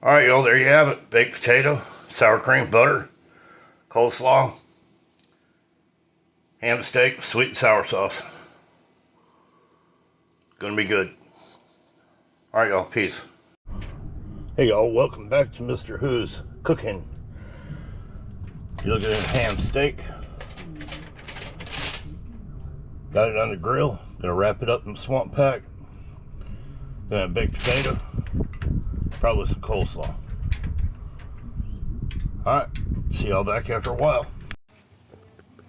Alright, y'all, there you have it. Baked potato, sour cream, butter, coleslaw, ham steak, sweet and sour sauce. Gonna be good. Alright, y'all, peace. Hey, y'all, welcome back to Mrwhoo's Cooking. You look at this ham steak. Got it on the grill. Gonna wrap it up in swamp pack. Gonna have baked potato. Probably some coleslaw. Alright, see y'all back after a while.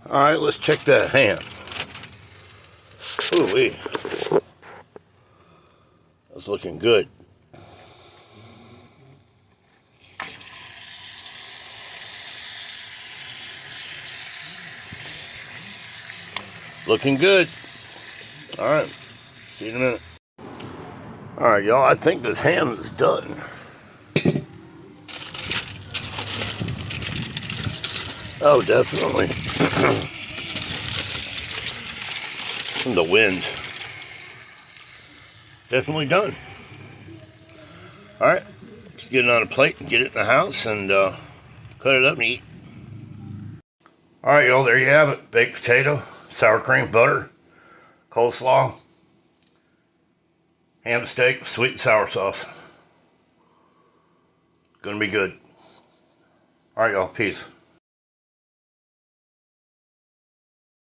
Alright, let's check that ham. Ooh-wee. That's looking good. Looking good. Alright, see you in a minute. Alright, y'all, I think this ham is done. Oh, definitely. From the wind. Definitely done. Alright, let's get it on a plate and get it in the house and cut it up and eat. Alright, y'all, there you have it. Baked potato, sour cream, butter, coleslaw, ham steak, sweet and sour sauce. Gonna be good. Alright, y'all, peace.